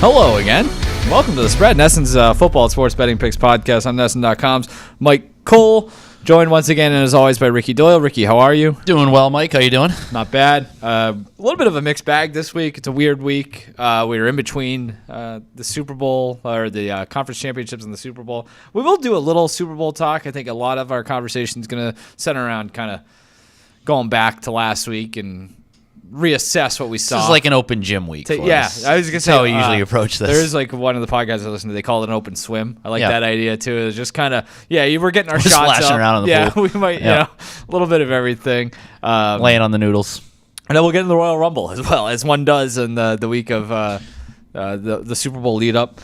Hello again. Welcome to The Spread, Nesson's football and sports betting picks podcast. I'm Nesson.com's Mike Cole, joined once again, and as always, by Ricky Doyle. Ricky, how are you? Doing well, Mike. How you doing? Not bad. A little bit of a mixed bag this week. It's a weird week. We were in between the Super Bowl, or the conference championships and the Super Bowl. We will do a little Super Bowl talk. I think a lot of our conversation is going to center around kind of going back to last week and reassess what we saw. This is like an open gym week for us. I was going to say. That's how we usually approach this. There is like one of the podcasts I listen to, they call it an open swim. I like that idea too. It's just kind of, we're getting our shots splashing up. around on the pool. We might, a little bit of everything. Laying on the noodles. And then we'll get in the Royal Rumble as well, as one does in the week of the Super Bowl lead up.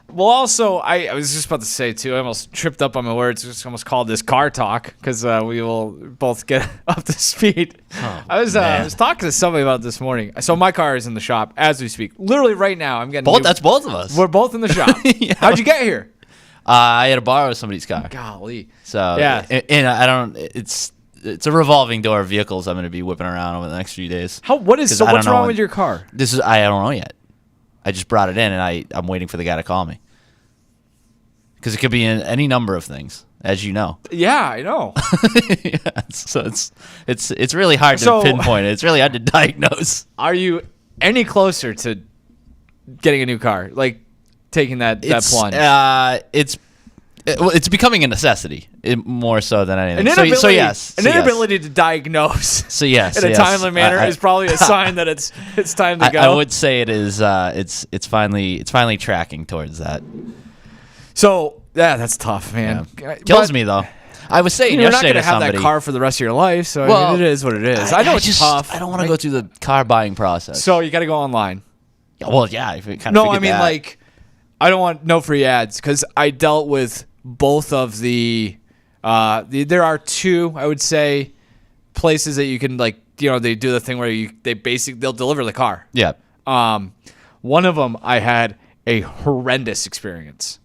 Well, also, I was just about to say, too, I almost tripped up on my words. I just almost called this car talk because we will both get up to speed. I was talking to somebody about it this morning. So my car is in the shop as we speak. Literally right now, I'm getting That's both of us. We're both in the shop. Yeah. How'd you get here? I had to borrow somebody's car. Golly. So, yeah. And I don't, it's a revolving door of vehicles I'm going to be whipping around over the next few days. What's wrong with your car? I don't know yet. I just brought it in, and I'm waiting for the guy to call me. Because it could be in any number of things, as you know. Yeah, I know. So it's really hard to pinpoint it. It's really hard to diagnose. Are you any closer to getting a new car? Like taking that plunge? It's becoming a necessity more so than anything. So yes. An inability to diagnose. So yes. In a timely manner is probably a sign that it's time to go. I would say it is. It's finally tracking towards that. So that's tough, man. Yeah. Kills me though. I was saying you're yesterday not going to have that car for the rest of your life, so I mean, it is what it is. I know it's tough. I don't want to go through the car buying process. So you got to go online. Well, yeah. If it No, I mean like, I don't want no free ads because I dealt with both of the. There are two, I would say, places that you can they do the thing where they'll deliver the car. Yeah. One of them I had a horrendous experience.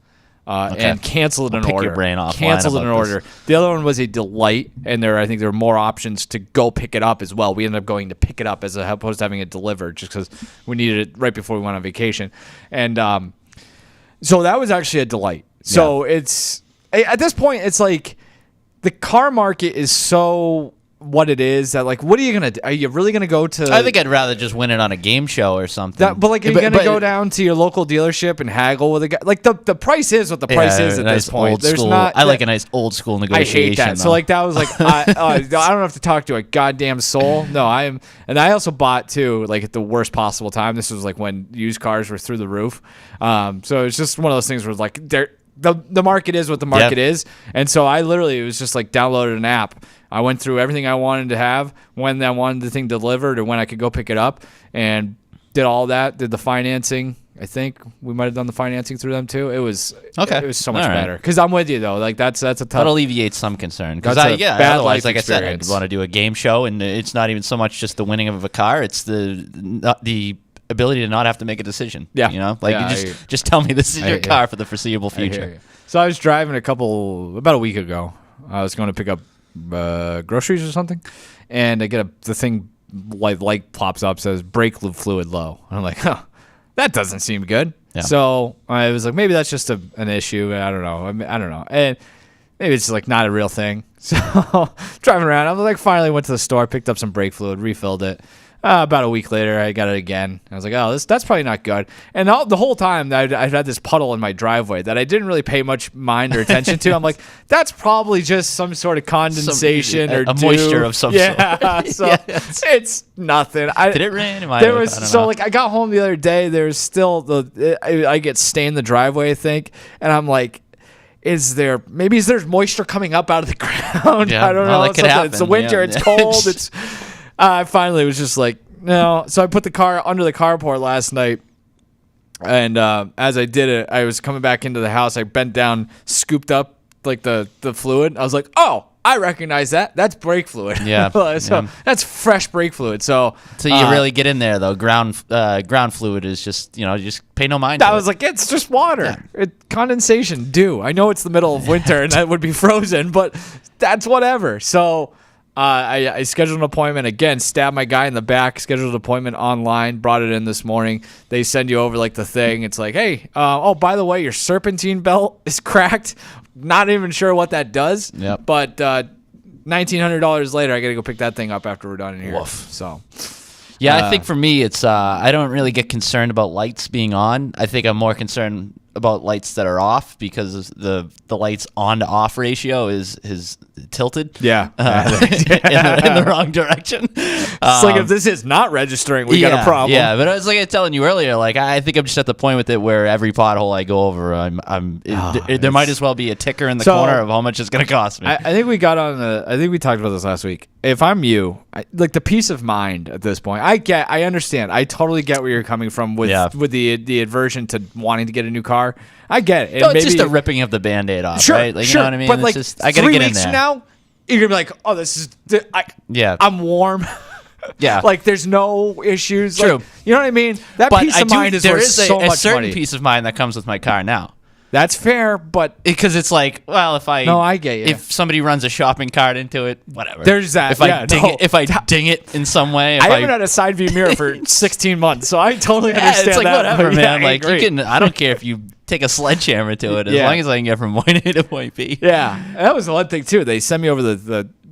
And canceled an order. Pick your brain offline. Canceled an order. The other one was a delight, and I think there were more options to go pick it up as well. We ended up going to pick it up as opposed to having it delivered, just because we needed it right before we went on vacation. And so that was actually a delight. So it's at this point, it's like the car market is so what it is that what are you gonna do? Are you really gonna go to? I think I'd rather just win it on a game show or something. But are you gonna go down to your local dealership and haggle with a guy? The price is what the price is at this point. There's not. I like a nice old school negotiation. I hate that. Though. So that was I don't have to talk to a goddamn soul. No, and I also bought too at the worst possible time. This was when used cars were through the roof. So it's just one of those things where the market is what the market is, and so I literally it was just downloaded an app. I went through everything I wanted to have, when I wanted the thing delivered, or when I could go pick it up, and did all that. Did the financing. I think we might have done the financing through them too. It was okay. It was so much better because I'm with you though. That's a tough. That alleviates some concern because otherwise, like I said, I'd want to do a game show, and it's not even so much just the winning of a car; it's the ability to not have to make a decision. Yeah, just tell me this is your car for the foreseeable future. So I was driving about a week ago. I was going to pick up groceries or something, and I get the thing light pops up, says brake fluid low, and I'm like, that doesn't seem good. So I was like, maybe that's just an issue. I don't know, and maybe it's not a real thing. So driving around, I was finally went to the store, picked up some brake fluid, refilled it. About a week later, I got it again. I was like, oh, that's probably not good. And the whole time, I've had this puddle in my driveway that I didn't really pay much mind or attention to. I'm like, that's probably just some sort of condensation or moisture of some sort. So it's nothing. Did it rain? I got home the other day. There's still I get stain in the driveway, I think, and I'm like, maybe there's moisture coming up out of the ground? Yeah. I don't know. That could happen. It's the winter. It's cold. It's I finally was just no. So I put the car under the carport last night, and as I did it, I was coming back into the house. I bent down, scooped up the fluid. I was like, oh, I recognize that. That's brake fluid. Yeah. That's fresh brake fluid. So you really get in there though. Ground fluid is just just pay no mind. I was like, it's just water. Yeah. Condensation. I know it's the middle of winter and that would be frozen, but that's whatever. So. I scheduled an appointment again, stabbed my guy in the back, scheduled an appointment online, brought it in this morning. They send you over like the thing. It's like, hey, oh, by the way, your serpentine belt is cracked. Not even sure what that does. Yep. But $1,900 later, I got to go pick that thing up after we're done in here. Woof. So. Yeah, I think for me, it's I don't really get concerned about lights being on. I think I'm more concerned about lights that are off because the lights on to off ratio is tilted. Yeah. In the wrong direction. It's like if this is not registering, we got a problem. Yeah, but I was like telling you earlier, like I think I'm just at the point with it where every pothole I go over, there might as well be a ticker in the corner of how much it's going to cost me. I think we got on I think we talked about this last week. If I'm you, like the peace of mind at this point, I understand. I totally get where you're coming from with the aversion to wanting to get a new car. I get it. It's just a ripping of the Band-Aid off, right? Like, you know what I mean? But it's like just, I gotta 3 get in weeks there. from now, you're going to be like, oh, this is, I'm warm. Yeah. Like there's no issues. True. Like, you know what I mean? That peace of mind is worth so much money. There is a certain peace of mind that comes with my car now. That's fair, but because it's like, well, I get you. If somebody runs a shopping cart into it, whatever. There's that. If I ding it in some way, I haven't had a side view mirror for 16 months, so I totally understand it's like, that. Whatever, man. Like you can. I don't care if you take a sledgehammer to it, as long as I can get from point A to point B. Yeah, that was one thing too. They send me over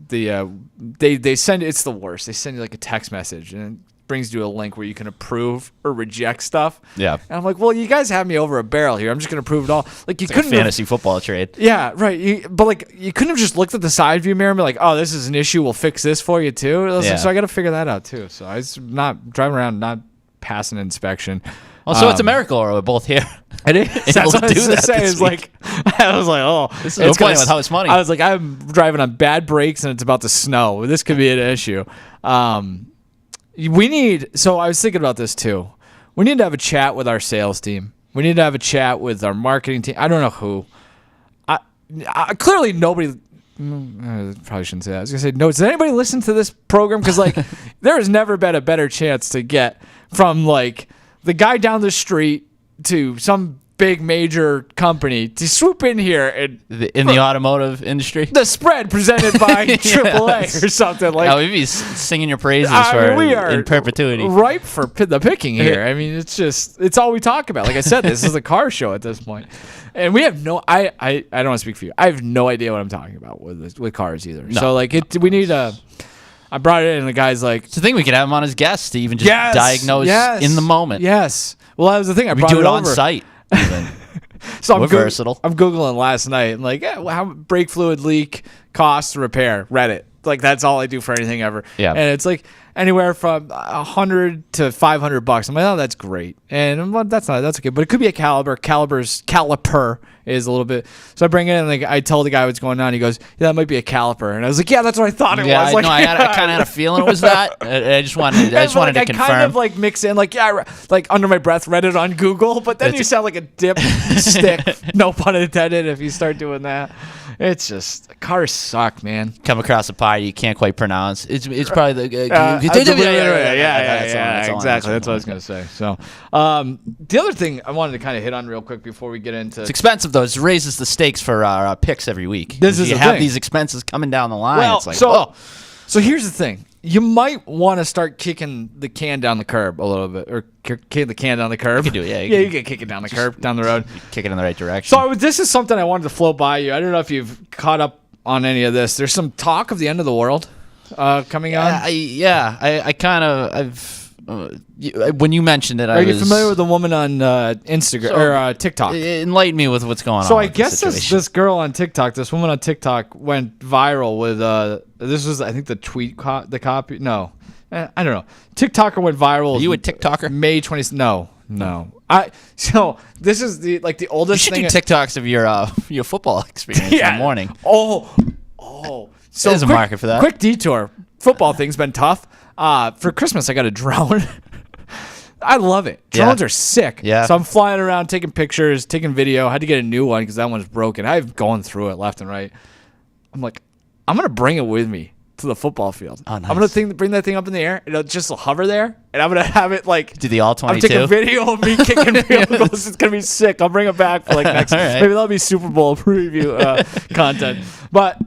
they send, it's the worst. They send you like a text message and it brings you a link where you can approve or reject stuff. Yeah. And I'm like, well, you guys have me over a barrel here. I'm just going to approve it all. Like you couldn't a fantasy football trade. Yeah, right. But like you couldn't have just looked at the side view mirror and be like, oh, this is an issue. We'll fix this for you too. So I got to figure that out too. So I was not driving around, not passing inspection. Well, so it's a miracle we're both here. It is. That's what I was going to say. It's like, I was like, oh, this is playing with house money. I was like, I'm driving on bad brakes and it's about to snow. This could be an issue. So I was thinking about this too. We need to have a chat with our sales team. We need to have a chat with our marketing team. I don't know who. Clearly nobody. I probably shouldn't say that. I was gonna say, no. Does anybody listen to this program? Because like, there has never been a better chance to get from like the guy down the street to some big major company to swoop in here and in the automotive industry. The spread presented by AAA or something like. We'd be singing your praises in perpetuity. Ripe for the picking here. I mean, it's all we talk about. Like I said, this is a car show at this point, and we have no. I don't want to speak for you. I have no idea what I'm talking about with cars either. No. So like we need a. I brought it in, and the guy's like, "It's the thing we could have him on as guests to even just diagnose in the moment." Yes. Well, that was the thing. We do it on site. So we're versatile. I'm Googling last night and like, how brake fluid leak costs repair. Reddit. Like that's all I do for anything ever. Yeah. And it's like anywhere from $100 to $500. I'm like, oh, that's great. And I'm like, that's okay. But it could be a caliper is a little bit. So I bring it in and like I tell the guy what's going on. He goes, yeah, that might be a caliper. And I was like, yeah, that's what I thought it was. Like, I kind of had a feeling it was that. I just wanted to confirm. I kind of like mix in like, like under my breath read it on Google, but then you sound like a dipstick, no pun intended, if you start doing that. It's just cars suck, man. Come across a pie you can't quite pronounce. It's probably the exactly. That's what I was gonna say. So the other thing I wanted to kind of hit on real quick before we get into it's expensive though. It raises the stakes for our picks every week. You have these expenses coming down the line. Well, it's like, so here's the thing. You might want to start kicking the can down the curb a little bit, or kick the can down the curb. You can do it, you can kick it down the curb, down the road. Kick it in the right direction. So this is something I wanted to float by you. I don't know if you've caught up on any of this. There's some talk of the end of the world coming on. I kind of when you mentioned it, Are you familiar with the woman on Instagram or TikTok? Enlighten me with what's going on. So I guess this girl on TikTok, this woman on TikTok went viral with this was I think the tweet the copy. No, I don't know. TikToker went viral. Are you a TikToker? May 20th. No. So this is the oldest. You should do TikToks of your football experience in the morning. Oh. So there's a market for that. Quick detour. Football thing's been tough. For Christmas, I got a drone. I love it. Drones are sick. Yeah. So I'm flying around, taking pictures, taking video. I had to get a new one because that one's broken. I've gone through it left and right. I'm like, I'm going to bring it with me to the football field. Oh, nice. I'm going to bring that thing up in the air. It'll just hover there. And I'm going to have it like... Do the all-22? I'm taking a video of me kicking field goals. It's going to be sick. I'll bring it back for like next... Right. Maybe that'll be Super Bowl preview content. But...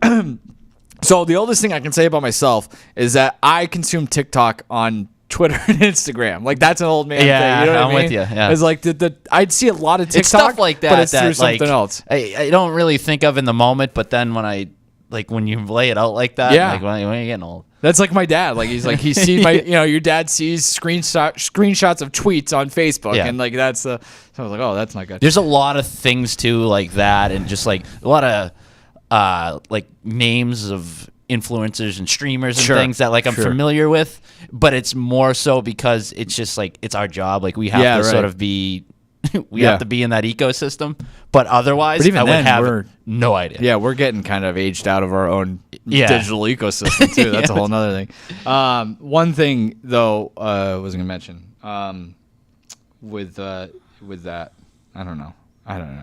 So the oldest thing I can say about myself is that I consume TikTok on Twitter and Instagram. Like, that's an old man thing. You know what I mean? with you. Yeah. It's like I'd see a lot of TikTok, It's stuff like that, but it's that through something else. I don't really think of in the moment, but then when you lay it out like that, like when you're getting old. That's like my dad. Like, he's like, he sees your dad sees screenshots of tweets on Facebook, and like that's so I was like, oh, that's not good. There's a lot of things too like that, and just like a lot of like names of influencers and streamers and things that like I'm familiar with, but it's more so because it's just like it's our job. Like we have to sort of be. We have to be in that ecosystem, but otherwise, I would have no idea. Yeah, we're getting kind of aged out of our own digital ecosystem too. That's a whole nother thing. One thing though, I was gonna mention with that, I don't know.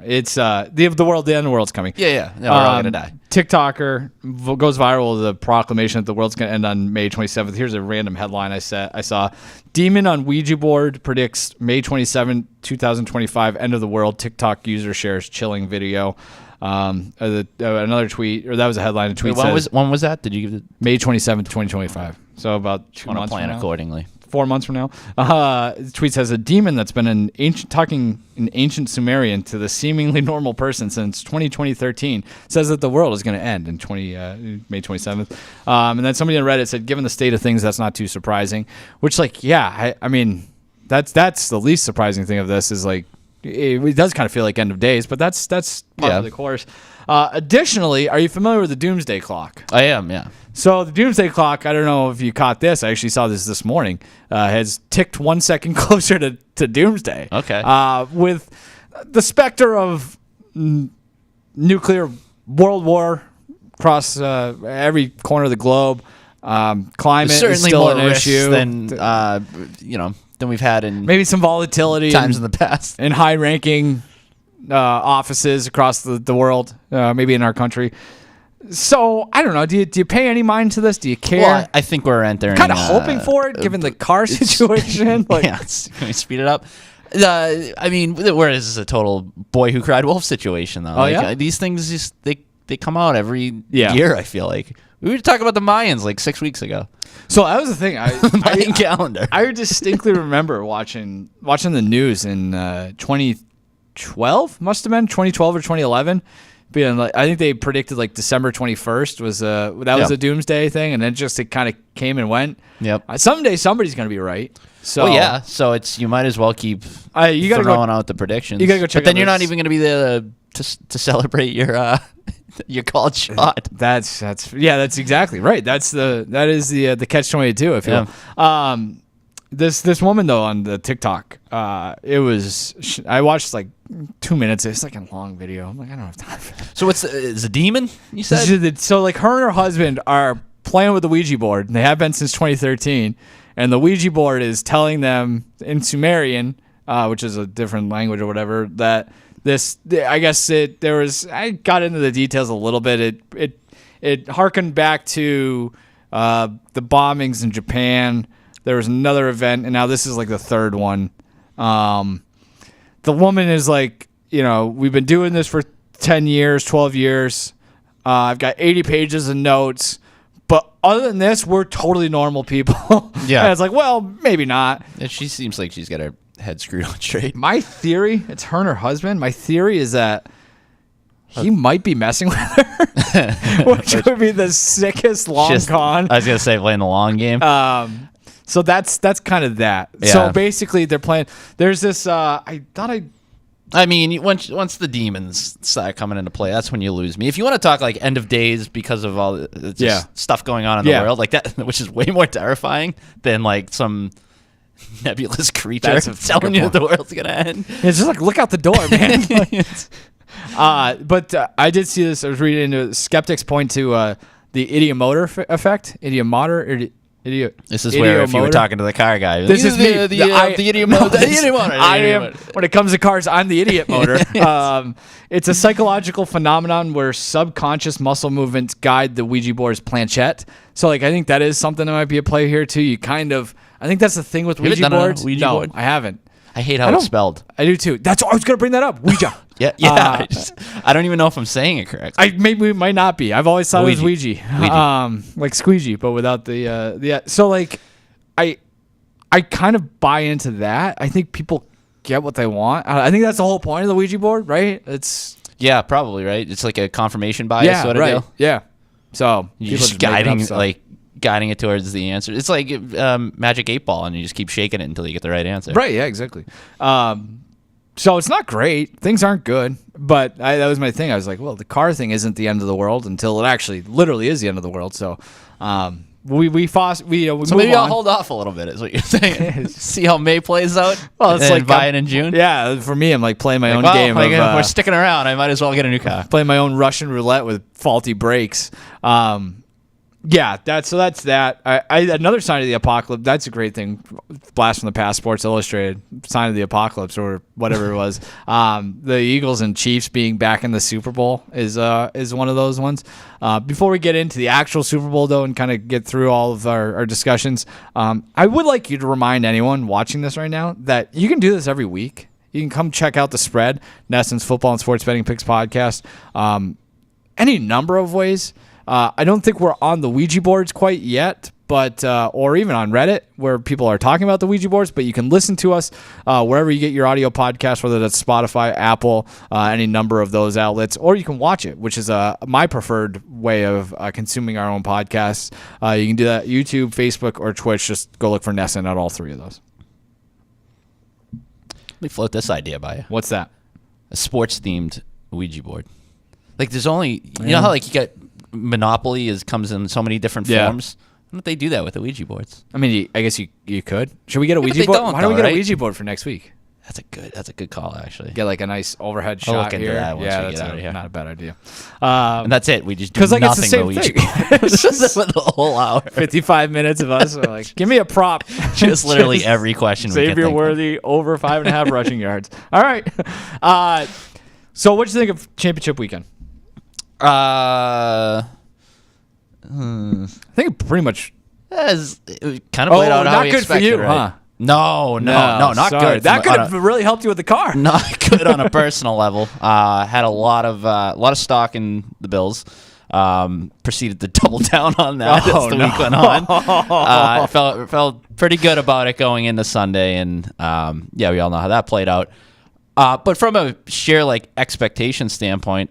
It's the world. The end of the world's coming. Yeah. No, we're all gonna die. TikToker goes viral with the proclamation that the world's gonna end on May 27th. Here's a random headline I saw: Demon on Ouija board predicts May 27, 2025, end of the world. TikTok user shares chilling video. Another tweet, or that was a headline. A tweet says, when was that? Did you give it? May 27th, 2025. So about 2 months. Plan from now. Accordingly. 4 months from now. The tweet says a demon that's been talking in ancient Sumerian to the seemingly normal person since 2013 says that the world is going to end in May 27th. And then somebody on Reddit said, given the state of things, that's not too surprising. Which, like, I mean, that's the least surprising thing of this is like it does kind of feel like end of days, but that's part of the course. Additionally, are you familiar with the Doomsday Clock? I am, yeah. So the Doomsday Clock, I don't know if you caught this. I actually saw this morning. Has ticked 1 second closer to Doomsday. Okay. With the specter of nuclear world war across every corner of the globe, climate is still an issue. Than we've had in maybe some volatility times in the past in high-ranking offices across the world, maybe in our country. So I don't know. Do you pay any mind to this? Do you care? Well, I think we're entering. Kind of hoping for it, given the car situation. Like, can we speed it up? I mean, whereas this is a total boy who cried wolf situation, though. These things just they come out every year. I feel like we were talking about the Mayans like 6 weeks ago. So that was the thing. Mayan calendar. I distinctly remember watching the news in 2012. Must have been 2012 or 2011. Being like, I think they predicted like December 21st was was a doomsday thing, and then it kind of came and went. Yep. Someday somebody's gonna be right. So so you might as well keep you gotta throwing out the predictions. You gotta go check. But then you're not even gonna be there to celebrate your college shot. That's exactly right. That is the catch-22, if you will. This woman though on the TikTok, I watched like 2 minutes. It's like a long video. I'm like, I don't have time for that. So is a demon? You said so. Like her and her husband are playing with the Ouija board, and they have been since 2013. And the Ouija board is telling them in Sumerian, which is a different language or whatever, that I got into the details a little bit. It harkened back to the bombings in Japan. There was another event, and now this is like the third one. The woman is like, we've been doing this for 10 years, 12 years. I've got 80 pages of notes. But other than this, we're totally normal people. Yeah. And it's like, well, maybe not. And she seems like she's got her head screwed on straight. My theory, it's her and her husband. My theory is that he might be messing with her, which would be the sickest long con. I was going to say playing the long game. So that's kind of that. Yeah. So basically, they're playing. There's this. I mean, once the demons start coming into play, that's when you lose me. If you want to talk like end of days because of all the stuff going on in the world, like that, which is way more terrifying than like some nebulous creature telling you that the world's gonna end. It's just like, look out the door, man. But I did see this. I was reading into it. Skeptics point to the idiomotor effect. Idiomotor. This is where if you were talking to the car guy. This is me. The idiot motor. The idiot motor. I am. When it comes to cars, I'm the idiot motor. It's a psychological phenomenon where subconscious muscle movements guide the Ouija board's planchette. So, like, I think that is something that might be a play here too. I think that's the thing with Ouija boards. Ouija board? I haven't. I hate how it's spelled. I do too. I was going to bring that up. Ouija. Yeah, yeah. I don't even know if I'm saying it correctly. Maybe we might not be. I've always thought it was Ouija. like squeegee, but without the. So like, I kind of buy into that. I think people get what they want. I think that's the whole point of the Ouija board, right? Yeah, probably right. It's like a confirmation bias sort of deal. Yeah. So you're just guiding it towards the answer. It's like Magic 8 Ball, and you just keep shaking it until you get the right answer. Right. Yeah. Exactly. So it's not great. Things aren't good. But that was my thing. I was like, well, the car thing isn't the end of the world until it actually literally is the end of the world. So we maybe I'll hold off a little bit, is what you're saying. See how May plays out. Well, it's like buy it in June. Yeah, for me, I'm like playing my own game. If we're sticking around, I might as well get a new car. Playing my own Russian roulette with faulty brakes. Yeah, that's that. Another sign of the apocalypse. That's a great thing. Blast from the Past, Sports Illustrated. Sign of the apocalypse, or whatever it was. The Eagles and Chiefs being back in the Super Bowl is one of those ones. Before we get into the actual Super Bowl, though, and kind of get through all of our discussions, I would like you to remind anyone watching this right now that you can do this every week. You can come check out the spread, Nesson's Football and Sports Betting Picks podcast. Any number of ways. I don't think we're on the Ouija boards quite yet, but or even on Reddit where people are talking about the Ouija boards. But you can listen to us wherever you get your audio podcast, whether that's Spotify, Apple, any number of those outlets, or you can watch it, which is my preferred way of consuming our own podcasts. You can do that YouTube, Facebook, or Twitch. Just go look for Nesson at all three of those. Let me float this idea by you. What's that? A sports-themed Ouija board. Like there's only, you know how like you got Monopoly comes in so many different forms. Why don't they do that with the Ouija boards? I mean, I guess you could. Should we get a Ouija board? Why don't we get a Ouija board for next week? That's a good call, actually. Get like a nice overhead I'll shot look into here. that once we get out of here. Not a bad idea. And that's it. We just do like, nothing it's the same but Ouija thing. boards. Just for the whole hour. 55 minutes of us are like, give me a prop. Just literally every question. Xavier Worthy over 5.5 rushing yards. All right. So what do you think of championship weekend? I think it pretty much it kind of played out how we expected. Not good for you, right? Huh? No, not sorry. good. That could have really helped you with the car. Not good on a personal level. Had a lot of stock in the Bills. Proceeded to double down on that as the week went on. Felt pretty good about it going into Sunday, and we all know how that played out. But from a sheer like expectation standpoint,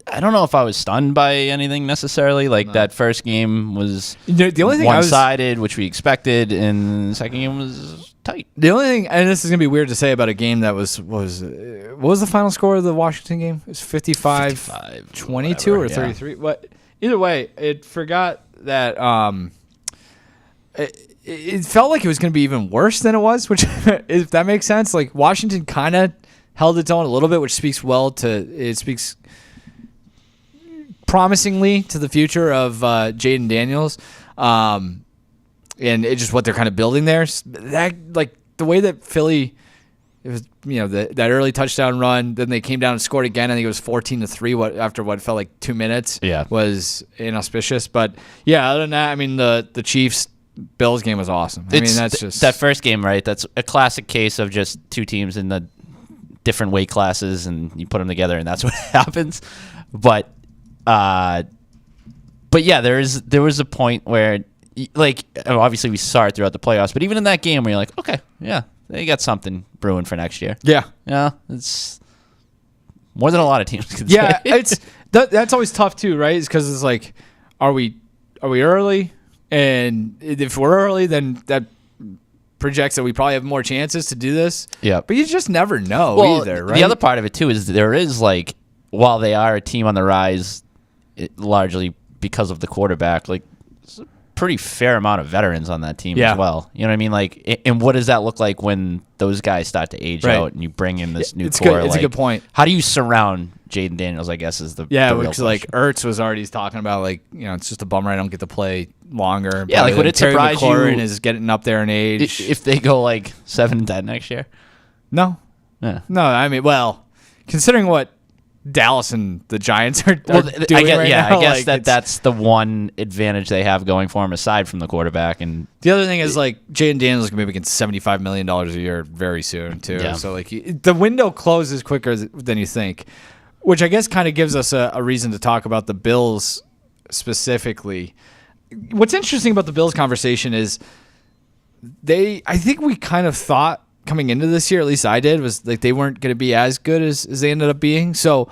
I don't know if I was stunned by anything necessarily. Like that first game was the only thing one-sided, which we expected, and the second game was tight. The only thing, and this is gonna be weird to say about a game that was what was the final score of the Washington game? It was 55-22 or 33. Yeah. But either way, it forgot that it felt like it was gonna be even worse than it was, which if that makes sense. Like Washington kind of held its own a little bit, which speaks promisingly to the future of Jaden Daniels, and it's just what they're kind of building there. That like the way that Philly, it was that early touchdown run, then they came down and scored again. I think it was 14-3. After what felt like 2 minutes, was inauspicious. But yeah, other than that, I mean the Chiefs Bills game was awesome. I mean that's just that first game, right? That's a classic case of just two teams in the different weight classes, and you put them together, and that's what happens. But yeah, there was a point where, like, obviously we saw it throughout the playoffs, but even in that game where you're like, okay, yeah, they got something brewing for next year. Yeah, it's more than a lot of teams could say. Yeah, that's always tough too, right? It's because it's like, are we early? And if we're early, then that projects that we probably have more chances to do this. Yeah, but you just never know either, right? The other part of it too is there is like, while they are a team on the rise, largely because of the quarterback, like it's a pretty fair amount of veterans on that team as well. You know what I mean? Like, and what does that look like when those guys start to age out and you bring in this new core? It's a good point. How do you surround Jaden Daniels, I guess, is the real because like Ertz was already talking about like, it's just a bummer I don't get to play longer. Yeah, like would it surprise you is getting up there in age if they go like 7-10 next year? No. Yeah. No, I mean, well, considering what Dallas and the Giants are Well, doing right now. I guess Like, that's the one advantage they have going for them aside from the quarterback. And the other thing is like Jaden Daniels is going to be making $75 million a year very soon too. Yeah. So like the window closes quicker than you think, which I guess kind of gives us a reason to talk about the Bills specifically. What's interesting about the Bills conversation is I think we kind of thought coming into this year, at least I did, was like they weren't going to be as good as they ended up being. So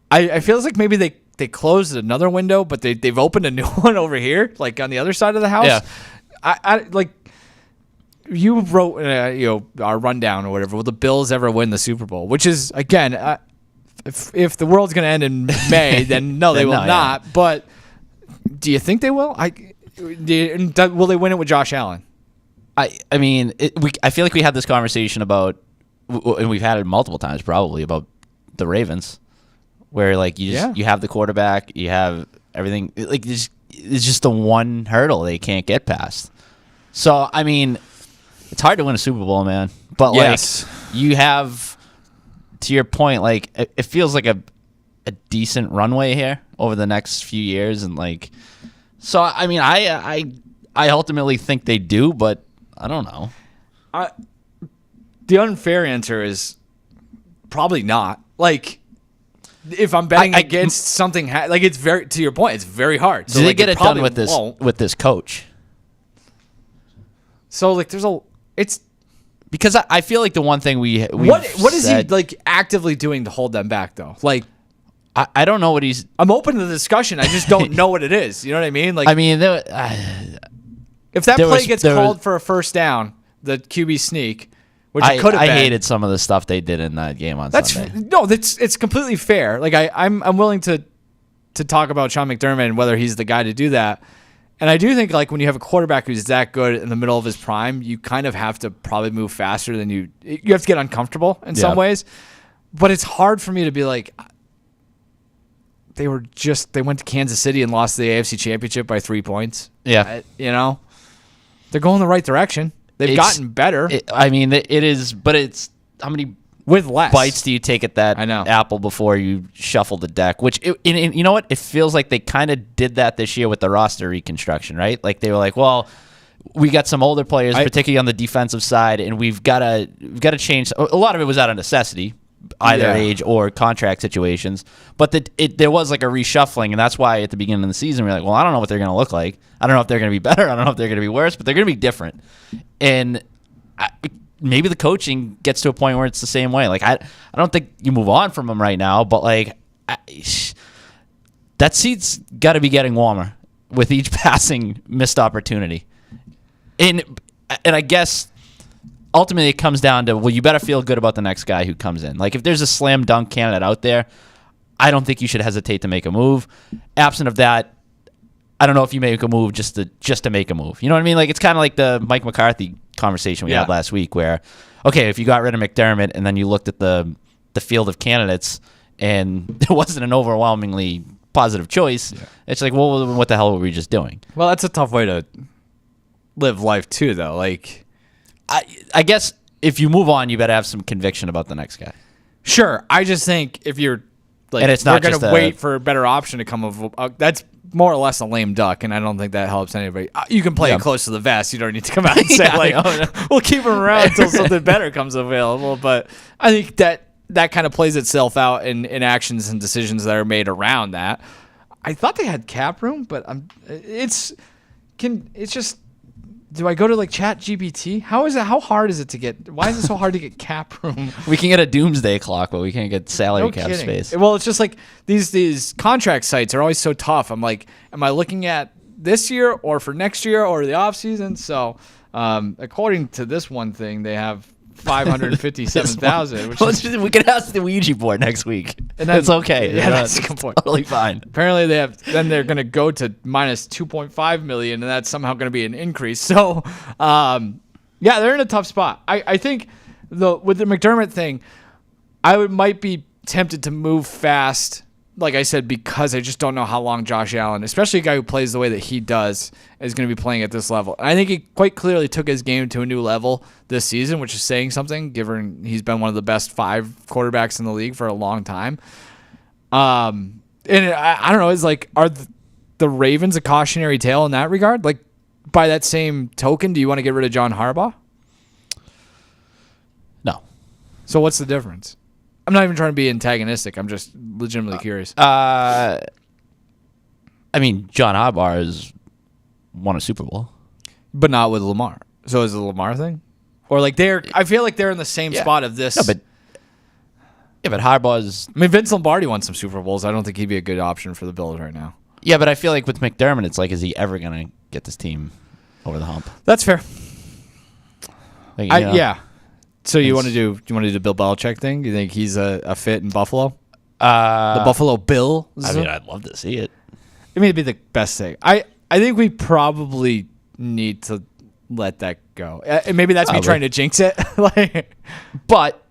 I feel like maybe they closed another window, but they've opened a new one over here, like on the other side of the house. Yeah. I like you wrote our rundown or whatever. Will the Bills ever win the Super Bowl? Which is again, if the world's going to end in May, then no, they will not. Yeah. But do you think they will? Will they win it with Josh Allen? I mean, I feel like we had this conversation about, and we've had it multiple times probably, about the Ravens, where like you have the quarterback, you have everything. Like it's just the one hurdle they can't get past. So I mean, it's hard to win a Super Bowl, man. But like you have, to your point, like it feels like a decent runway here over the next few years, and like, so I mean, I ultimately think they do, but I don't know. The unfair answer is probably not. Like, if I'm betting against something, like it's very, to your point, it's very hard. So do they like, get it done with this coach? So like, it's because I feel like the one thing what is he like actively doing to hold them back though? Like, I don't know what he's. I'm open to the discussion. I just don't know what it is. You know what I mean? Like, I mean, if that play gets called for a first down, the QB sneak, which it could have been. I hated some of the stuff they did in that game on Sunday. No, it's completely fair. Like I'm willing to talk about Sean McDermott and whether he's the guy to do that. And I do think like when you have a quarterback who's that good in the middle of his prime, you kind of have to probably move faster than you have to get uncomfortable in some ways. But it's hard for me to be like, they went to Kansas City and lost the AFC Championship by 3 points. Yeah. They're going the right direction. They've gotten better. I mean, it is, but it's how many with less bites do you take at that apple before you shuffle the deck? Which, you know what? It feels like they kind of did that this year with the roster reconstruction, right? Like they were like, well, we got some older players, particularly on the defensive side, and we've got to change. A lot of it was out of necessity, either age or contract situations. But there was like a reshuffling, and that's why at the beginning of the season we were like, well, I don't know what they're going to look like. I don't know if they're going to be better. I don't know if they're going to be worse, but they're going to be different. And maybe the coaching gets to a point where it's the same way. Like I don't think you move on from them right now, but like that seat's got to be getting warmer with each passing missed opportunity. And I guess ultimately it comes down to, well, you better feel good about the next guy who comes in. Like if there's a slam dunk candidate out there, I don't think you should hesitate to make a move. Absent of that, I don't know if you make a move just to make a move. You know what I mean? Like it's kind of like the Mike McCarthy conversation we had last week where, okay, if you got rid of McDermott and then you looked at the field of candidates and it wasn't an overwhelmingly positive choice, it's like, well, what the hell were we just doing? Well, that's a tough way to live life too, though. Like, I guess if you move on, you better have some conviction about the next guy. Sure. I just think if you're like, and it's not going to wait for a better option to come up, that's more or less a lame duck, and I don't think that helps anybody. You can play it close to the vest. You don't need to come out and say, we'll keep him around until something better comes available. But I think that kind of plays itself out in actions and decisions that are made around that. I thought they had cap room, but it's just, do I go to like Chat GPT? How hard is it to get? Why is it so hard to get cap room? We can get a doomsday clock, but we can't get salary cap space. Well, it's just like these contract sites are always so tough. I'm like, am I looking at this year or for next year or the off season? So, according to this one thing, they have 557,000. We can ask the Ouija board next week, and that's okay. Yeah, that's a good point. Totally fine. Apparently, they're going to go to minus 2.5 million, and that's somehow going to be an increase. So, they're in a tough spot. I think with the McDermott thing, I might be tempted to move fast. Like I said, because I just don't know how long Josh Allen, especially a guy who plays the way that he does, is going to be playing at this level. And I think he quite clearly took his game to a new level this season, which is saying something, given he's been one of the best 5 quarterbacks in the league for a long time. And I don't know. It's like, are the Ravens a cautionary tale in that regard? Like, by that same token, do you want to get rid of John Harbaugh? No. So what's the difference? I'm not even trying to be antagonistic. I'm just legitimately curious. I mean, John Harbaugh has won a Super Bowl. But not with Lamar. So is it a Lamar thing? Or like I feel like they're in the same spot of this. No, but Harbaugh's... I mean, Vince Lombardi won some Super Bowls. I don't think he'd be a good option for the Bills right now. Yeah, but I feel like with McDermott, it's like, is he ever going to get this team over the hump? That's fair. Like, yeah. So you want to do the Bill Belichick thing? Do you think he's a fit in Buffalo? The Buffalo Bill? I mean, I'd love to see it. I mean, it'd be the best thing. I think we probably need to let that go. And maybe that's me trying to jinx it. But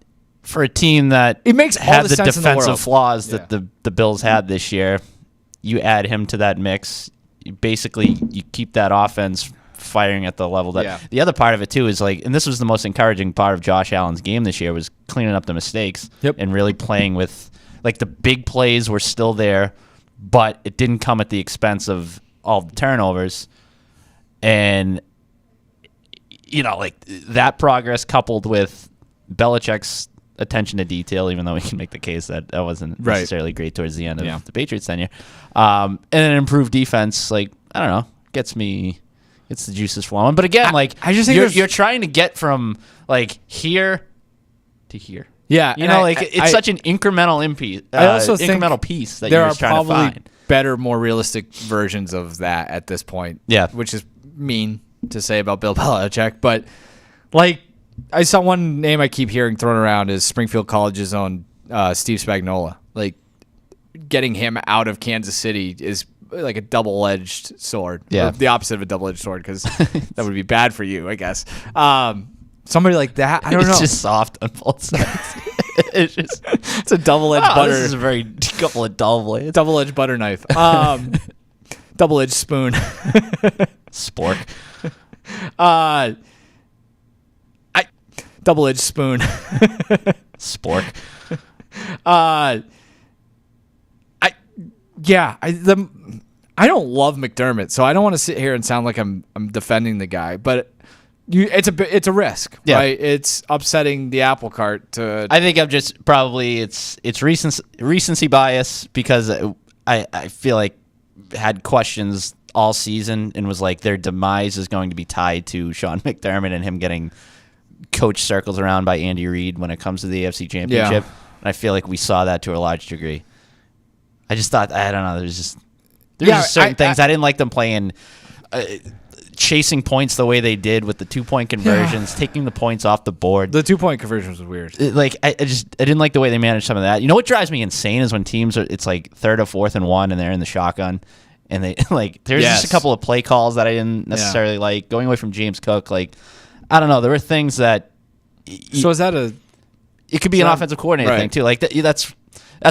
for a team that it makes all had the the sense in the defensive world. flaws that the Bills had this year, you add him to that mix. You keep that offense firing at the level that. Yeah. The other part of it too is like, and this was the most encouraging part of Josh Allen's game this year, was cleaning up the mistakes and really playing with, like, the big plays were still there, but it didn't come at the expense of all the turnovers. And like that progress coupled with Belichick's attention to detail, even though we can make the case that wasn't necessarily great towards the end of the Patriots tenure, and an improved defense, like, I don't know, gets the juices flowing. But again, I just think you're trying to get from like here to here. Yeah, it's such an incremental I also think incremental piece that there you're are just trying to probably find. better, more realistic versions of that at this point. Yeah, which is mean to say about Bill Belichick, but like, I saw one name I keep hearing thrown around is Springfield College's own Steve Spagnuolo. Like, getting him out of Kansas City is like a double-edged sword. Yeah, or the opposite of a double-edged sword, because that would be bad for you, I guess. Somebody like that, I don't know. It's just soft on both sides. It's a double-edged butter. This is a very couple of double-edged. Double-edged butter knife. Double-edged spoon. Spork. Double-edged spoon. Spork. I don't love McDermott, so I don't want to sit here and sound like I'm defending the guy, but it's a risk, right? It's upsetting the apple cart to. I think I'm just probably it's recency bias, because I feel like had questions all season and was like, their demise is going to be tied to Sean McDermott and him getting coach circles around by Andy Reid when it comes to the AFC Championship. Yeah. And I feel like we saw that to a large degree. I just thought, I don't know, there's just certain things. I didn't like them playing, chasing points the way they did with the 2-point conversions, taking the points off the board. The 2-point conversions was weird. I didn't like the way they managed some of that. You know what drives me insane is when teams it's like 3rd or 4th and 1 and they're in the shotgun. And they there's just a couple of play calls that I didn't necessarily like, going away from James Cook. Like, I don't know, there were things that. So is that it could be an offensive coordinator thing too. Like that's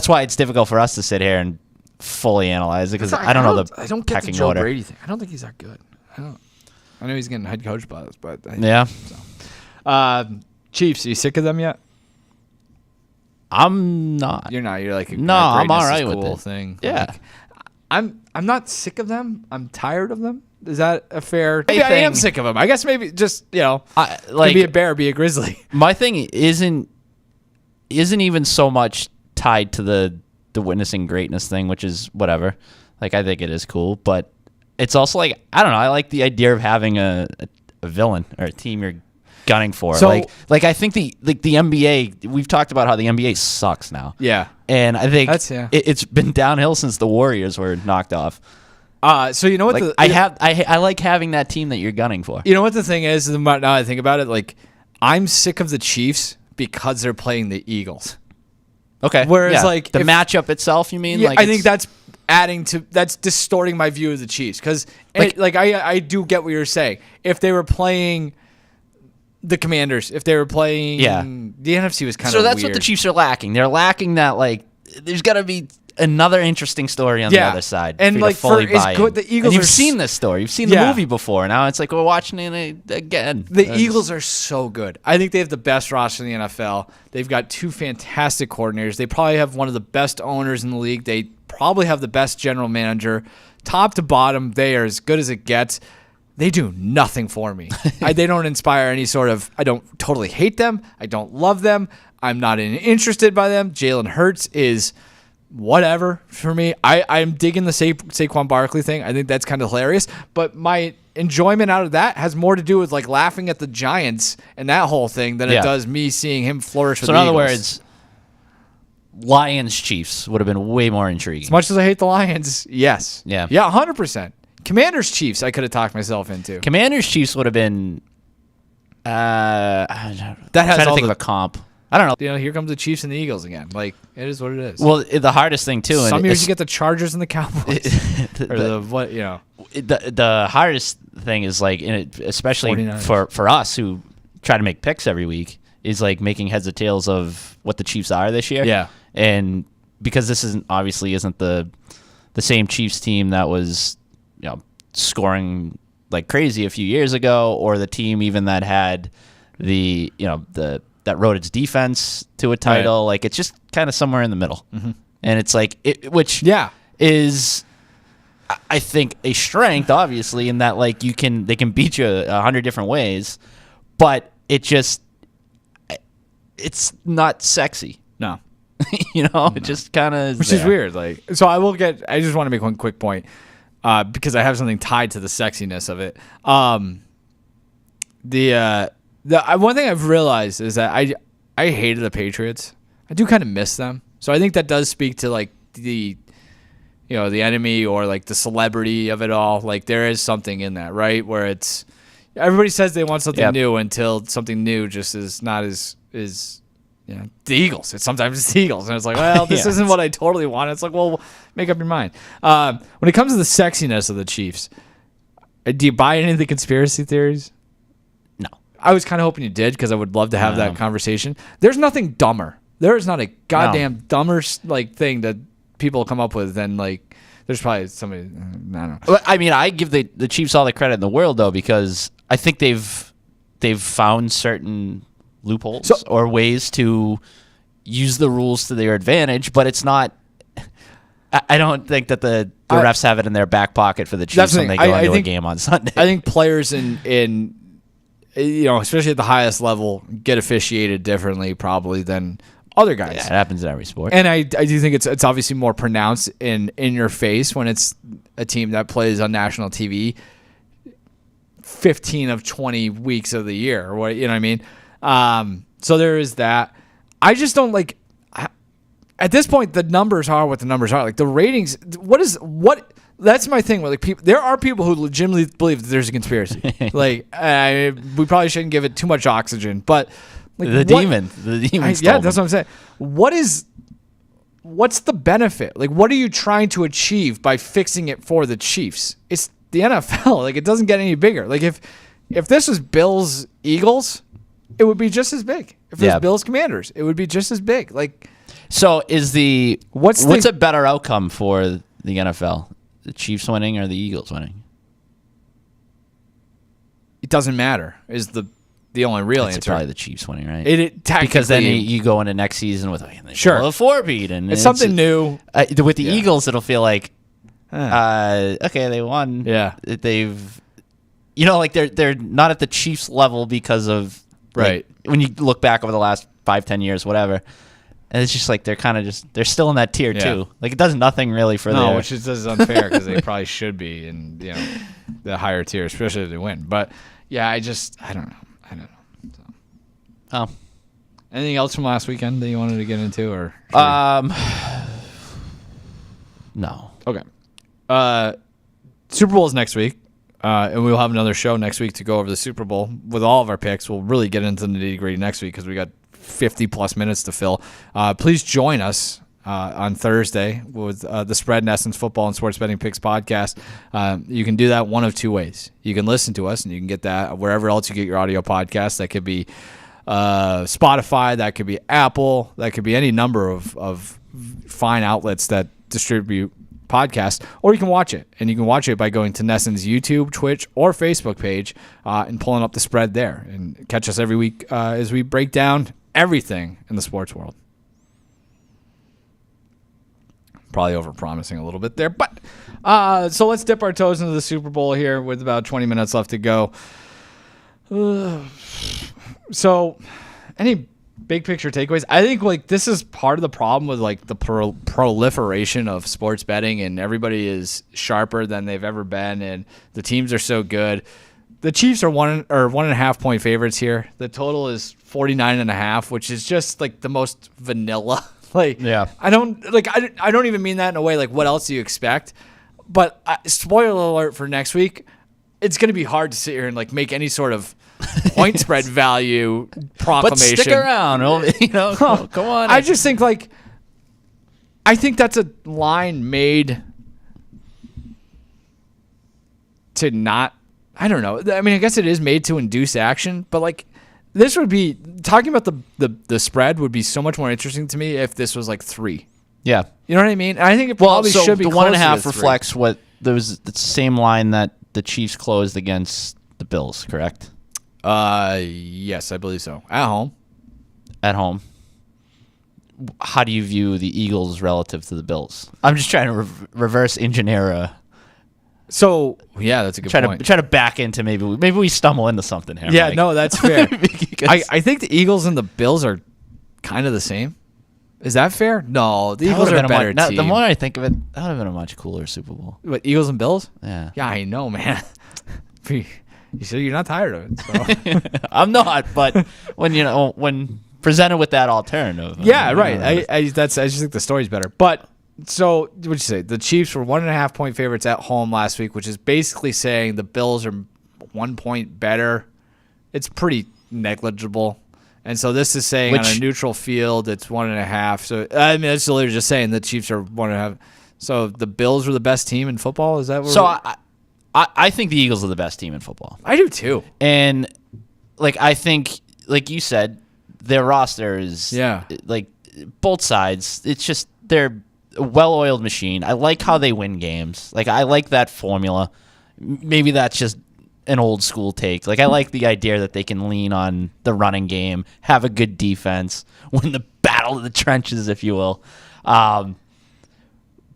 why it's difficult for us to sit here and fully analyze it, because I don't know the I don't get the pecking Joe order. Brady thing. I don't think he's that good. I know he's getting head coach buzz, but yeah. So. Chiefs, are you sick of them yet? I'm not. You're not. You're like, no, I'm all right cool with it. Thing. Yeah. Like, I'm not sick of them. I'm tired of them. Is that a fair? Maybe I am sick of them. I guess maybe just be a bear, be a grizzly. My thing isn't even so much tied to the witnessing greatness thing, which is whatever. Like, I think it is cool, but it's also like, I don't know. I like the idea of having a villain or a team you're gunning for. So, like I think the NBA. We've talked about how the NBA sucks now. Yeah, and I think it's been downhill since the Warriors were knocked off. So you know what? Like, I like having that team that you're gunning for. You know what the thing is? Now I think about it, like, I'm sick of the Chiefs because they're playing the Eagles. Okay. Whereas like the matchup itself, you mean? Yeah, like, I think that's distorting my view of the Chiefs, because I do get what you're saying. If they were playing the Commanders, if they were playing, the NFC was kind of so that's weird. what the Chiefs are lacking. They're lacking that, like, there's got to be another interesting story on the other side. And for you like to fully it's buy good. in. The Eagles. And you've are seen this story. You've seen the movie before. Now it's like we're watching it again. The Eagles are so good. I think they have the best roster in the NFL. They've got 2 fantastic coordinators. They probably have one of the best owners in the league. They probably have the best general manager. Top to bottom, they are as good as it gets. They do nothing for me. They don't inspire any sort of. I don't totally hate them. I don't love them. I'm not interested by them. Jalen Hurts is whatever for me. I'm digging the Saquon Barkley thing. I think that's kind of hilarious. But my enjoyment out of that has more to do with like laughing at the Giants and that whole thing than it does me seeing him flourish with the Eagles. So in other words, Lions Chiefs would have been way more intriguing. As much as I hate the Lions, yes. Yeah. Yeah, 100%. Commanders Chiefs I could have talked myself into. Commanders Chiefs would have been That has trying to all think the, of a comp. I don't know. you know, here comes the Chiefs and the Eagles again. Like, it is what it is. Well, the hardest thing too. Some and years you get the Chargers and the Cowboys. Or the hardest thing is like, especially 49ers. for us who try to make picks every week, is like making heads or tails of what the Chiefs are this year. Yeah. And because this isn't the same Chiefs team that was, scoring like crazy a few years ago, or the team even that had that rode its defense to a title. Right. Like, it's just kind of somewhere in the middle. Mm-hmm. And it's like, which is, I think, a strength, obviously, in that like they can beat you 100 different ways, but it's not sexy. No. It just kind of Which is weird. Like, so I just want to make one quick point, because I have something tied to the sexiness of it. The one thing I've realized is that I hated the Patriots. I do kind of miss them. So I think that does speak to like the enemy or like the celebrity of it all. Like, there is something in that, right? Where it's everybody says they want something new until something new just is not as the Eagles. Sometimes it's the Eagles, and it's like, well, this isn't what I totally want. It's like, well, make up your mind. When it comes to the sexiness of the Chiefs, do you buy any of the conspiracy theories? No. I was kind of hoping you did, because I would love to have that conversation. There's nothing dumber. There is not a goddamn dumber like thing that people come up with than like. There's probably somebody. I don't know. Well, I mean, I give the Chiefs all the credit in the world, though, because I think they've found certain loopholes or ways to use the rules to their advantage, but it's not. I don't think that the refs have it in their back pocket for the Chiefs when they go into a game on Sunday. I think players in especially at the highest level, get officiated differently probably than other guys. Yeah, it happens in every sport. And I do think it's obviously more pronounced in your face when it's a team that plays on national TV 15 of 20 weeks of the year, or what, you know what I mean? So there is that. I just don't like. At this point, the numbers are what the numbers are. Like, the ratings. What? That's my thing. Where like there are people who legitimately believe that there's a conspiracy. Like, we probably shouldn't give it too much oxygen, but like, the demon. Yeah, that's what I'm saying. What's the benefit? Like, what are you trying to achieve by fixing it for the Chiefs? It's the NFL. Like, it doesn't get any bigger. Like, if this was Bills Eagles, it would be just as big. If it was Bills Commanders, it would be just as big. Like, so is what's a better outcome for the NFL? The Chiefs winning or the Eagles winning? It doesn't matter. Is the only real answer. Probably the Chiefs winning, right? Because then you go into next season with a 4-beat, and it's something new. With the Eagles, it'll feel like okay, they won. Yeah, they've like they're not at the Chiefs level because of right. Like, when you look back over the last 5-10 years, whatever. And it's just like they're still in that tier too. Like, it does nothing really for them. Which is unfair because they probably should be in the higher tier, especially if they win. But yeah, I don't know. So. Anything else from last weekend that you wanted to get into, or? No. Okay. Super Bowl is next week, and we'll have another show next week to go over the Super Bowl with all of our picks. We'll really get into the nitty-gritty next week because we got 50-plus minutes to fill. Please join us on Thursday with the Spread and Essence Football and Sports Betting Picks podcast. You can do that one of two ways. You can listen to us, and you can get that wherever else you get your audio podcasts. That could be Spotify, that could be Apple, that could be any number of fine outlets that distribute podcasts, or you can watch it. And you can watch it by going to Nesson's YouTube, Twitch, or Facebook page and pulling up the spread there. And catch us every week as we break down everything in the sports world. Probably over-promising a little bit there. But so let's dip our toes into the Super Bowl here with about 20 minutes left to go. So any big picture takeaways? I think like this is part of the problem with like the proliferation of sports betting, and everybody is sharper than they've ever been, and the teams are so good. The Chiefs are 1.5 point favorites here. The total is 49.5, which is just like the most vanilla. Like, yeah, I don't even mean that in a way like what else do you expect? But spoiler alert for next week, it's going to be hard to sit here and like make any sort of point spread value proclamation. But stick around, come on. I just think I think that's a line made to not. I don't know. I mean, I guess it is made to induce action, but like this would be talking about the spread would be so much more interesting to me if this was like 3. Yeah, you know what I mean. I think it probably should be the closer 1.5 to 3. reflects what there was the same line that the Chiefs closed against the Bills, correct? Yes, I believe so. At home. At home. How do you view the Eagles relative to the Bills? I'm just trying to reverse engineer. So yeah, that's a good point. Try to back into maybe we stumble into something here. Yeah, Mike. no, that's fair. I think the Eagles and the Bills are kind of the same. Is that fair? No, the Eagles are a better team. The more I think of it, that would have been a much cooler Super Bowl. What, Eagles and Bills? Yeah. Yeah, I know, man. You said you're not tired of it. So. I'm not, but when presented with that alternative. Yeah, right. I just think the story's better. But so what'd you say? The Chiefs were 1.5 point favorites at home last week, which is basically saying the Bills are 1 point better. It's pretty negligible. And so this is saying on a neutral field, it's 1.5. So I mean, it's literally just saying the Chiefs are 1.5. So the Bills were the best team in football. Is that what? So I think the Eagles are the best team in football. I do too. And like I think, like you said, their roster is like both sides. It's just they're a well-oiled machine. I like how they win games. Like I like that formula. Maybe that's just an old school take. Like I like the idea that they can lean on the running game, have a good defense, win the battle of the trenches, if you will.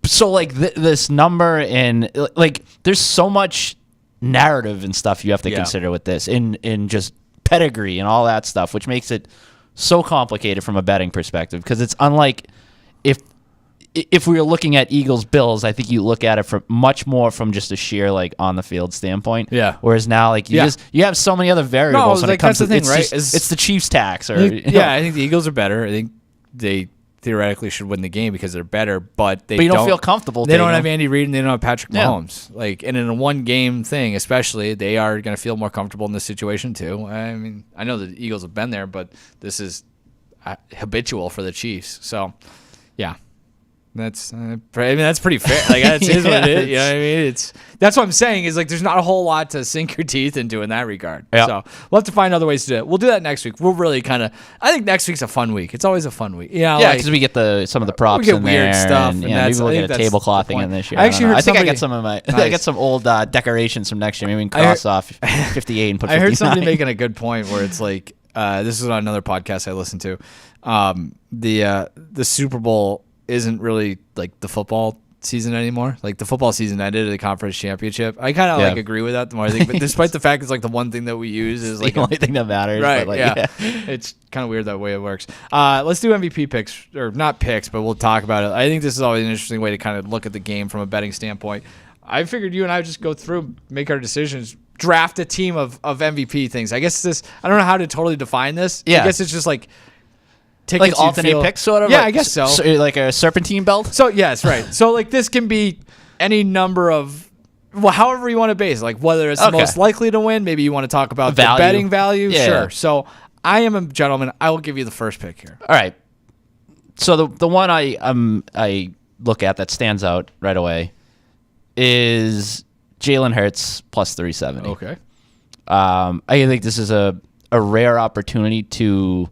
So like this number and like there's so much narrative and stuff you have to consider with this in just pedigree and all that stuff, which makes it so complicated from a betting perspective because it's unlike if we were looking at Eagles Bills, I think you look at it from much more from just a sheer like on the field standpoint. Yeah. Whereas now like you have so many other variables when it comes to thing, right? It's the Chiefs tax or I think the Eagles are better. I think they theoretically should win the game because they're better, but you don't feel comfortable. They don't have Andy Reid and they don't have Patrick Mahomes. Like, and in a one game thing, especially, they are going to feel more comfortable in this situation too. I mean, I know the Eagles have been there, but this is habitual for the Chiefs. So, yeah. That's pretty fair. Like that's what it is. You know what I mean? That's what I'm saying is like there's not a whole lot to sink your teeth into in that regard. Yep. So we'll have to find other ways to do it. We'll do that next week. We'll really I think next week's a fun week. It's always a fun week. Yeah, because we get some of the props. We get in weird there stuff. And, maybe we'll get a tableclothing in this year. I think I got some of my. Nice. I got some old decorations from next year. Maybe we can cross off 58 and put 59. I heard somebody making a good point where it's like this is on another podcast I listened to. The Super Bowl isn't really like the football season anymore. Like the football season ended at the conference championship. I kind of like agree with that the more I think. But despite the fact it's like the one thing that we use is like the only thing that matters. Right. But It's kind of weird that way it works. Let's do MVP picks or not picks, but we'll talk about it. I think this is always an interesting way to kind of look at the game from a betting standpoint. I figured you and I would just go through, make our decisions, draft a team of MVP things. I guess I don't know how to totally define this. Yeah. I guess it's just like alternate picks, sort of. Yeah, I guess so. Like a serpentine belt. So yes, right. So like this can be any number of, however you want to base it. Like whether it's the most likely to win. Maybe you want to talk about the betting value. Yeah. Sure. So I am a gentleman. I will give you the first pick here. All right. So the one I look at that stands out right away is Jalen Hurts plus 370. Okay. I think this is a rare opportunity to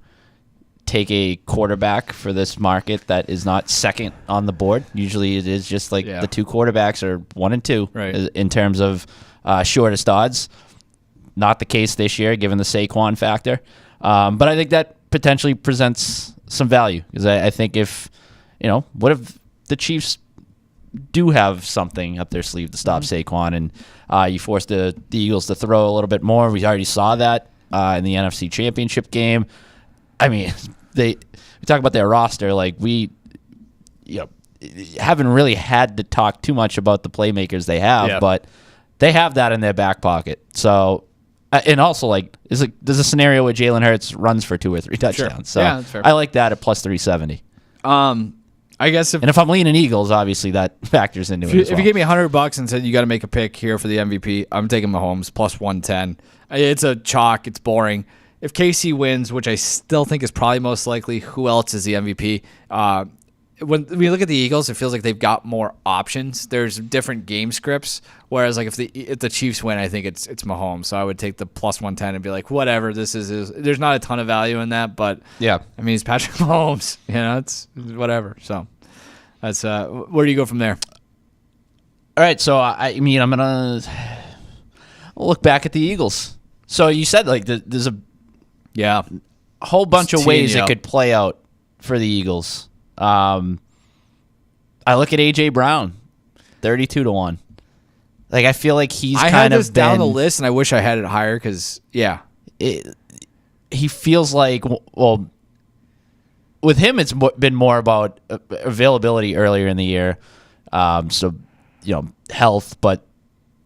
take a quarterback for this market that is not second on the board. Usually it is just like the two quarterbacks are 1 and 2 in terms of shortest odds. Not the case this year, given the Saquon factor. But I think that potentially presents some value because I think if, what if the Chiefs do have something up their sleeve to stop Saquon and you force the Eagles to throw a little bit more. We already saw that in the NFC Championship game. I mean, we talk about their roster like we haven't really had to talk too much about the playmakers they have, but they have that in their back pocket. So, and also there's a scenario where Jalen Hurts runs for 2 or 3 touchdowns. So that's fair. I like that at plus 370. I guess if I'm leaning Eagles, obviously that factors into it. If you gave me $100 and said you got to make a pick here for the MVP, I'm taking Mahomes plus 110. It's a chalk. It's boring. If KC wins, which I still think is probably most likely, who else is the MVP? When we look at the Eagles, it feels like they've got more options. There's different game scripts. Whereas, like if the Chiefs win, I think it's Mahomes. So I would take the plus 110 and be like, whatever. This is there's not a ton of value in that, but I mean, it's Patrick Mahomes. It's whatever. So that's where do you go from there? All right. So I mean, I'm gonna look back at the Eagles. So you said like there's a whole bunch of ways it could play out for the Eagles. I look at AJ Brown, 32-1. Like I feel like he's kind of down the list, and I wish I had it higher because he feels like with him it's been more about availability earlier in the year, so health, but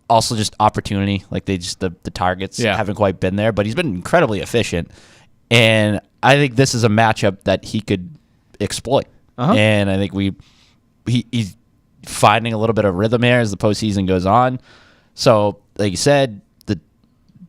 also just opportunity. Like the targets haven't quite been there, but he's been incredibly efficient, and I think this is a matchup that he could exploit. And I think he's finding a little bit of rhythm here as the postseason goes on. So, like you said, the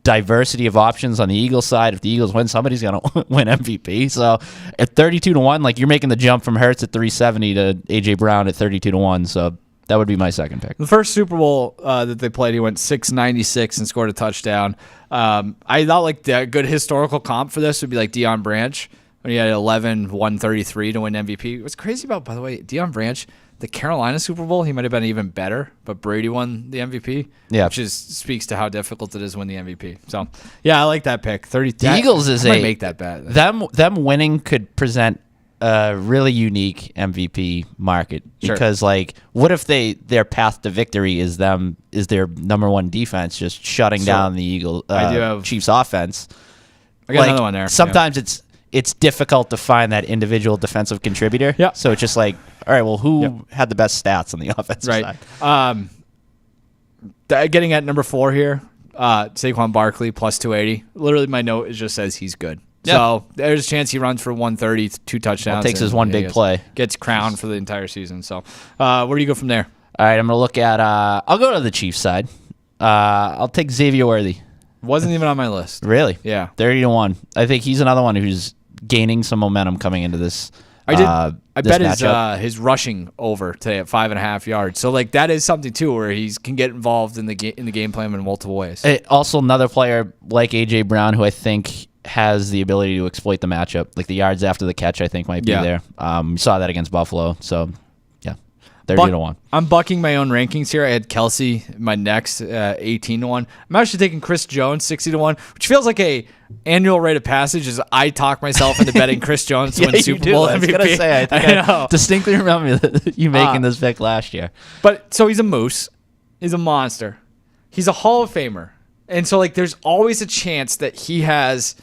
diversity of options on the Eagles side. If the Eagles win, somebody's going to win MVP. So, at 32-1, like you're making the jump from Hurts at 370 to AJ Brown at 32-1. So that would be my second pick. The first Super Bowl that they played, he went 696 and scored a touchdown. I thought like the good historical comp for this would be like Deion Branch. When he had 133 to win MVP. What's crazy about, by the way, Deion Branch, the Carolina Super Bowl, he might have been even better, but Brady won the MVP, which speaks to how difficult it is to win the MVP. So, I like that pick. The Eagles might make that bet. Them winning could present a really unique MVP market because, like, what if their path to victory is their number one defense just shutting down the Chiefs offense? I got another one there. Sometimes it's difficult to find that individual defensive contributor. Yeah. So it's just like, all right, well, who had the best stats on the offensive side? Getting at number 4 here, Saquon Barkley plus 280. Literally, my note just says he's good. Yeah. So there's a chance he runs for 130, 2 touchdowns. Takes his one big play. Gets crowned for the entire season. So where do you go from there? All right, I'm going to look at I'll go to the Chiefs side. I'll take Xavier Worthy. Wasn't even on my list. Really? Yeah. 30-1. I think he's another one who's gaining some momentum coming into this. I bet his rushing over today at 5.5 yards. So like that is something too where he can get involved in the game plan in multiple ways. Also, another player like AJ Brown who I think has the ability to exploit the matchup. Like the yards after the catch, I think might be there. We saw that against Buffalo. So 30-1. I'm bucking my own rankings here. I had Kelsey my next 18-1. I'm actually taking Chris Jones 60-1, which feels like a annual rite of passage as I talk myself into betting Chris Jones to win Super Bowl MVP. I was gonna say, I distinctly remember you making this pick last year. But so he's a moose. He's a monster. He's a Hall of Famer. And so like there's always a chance that he has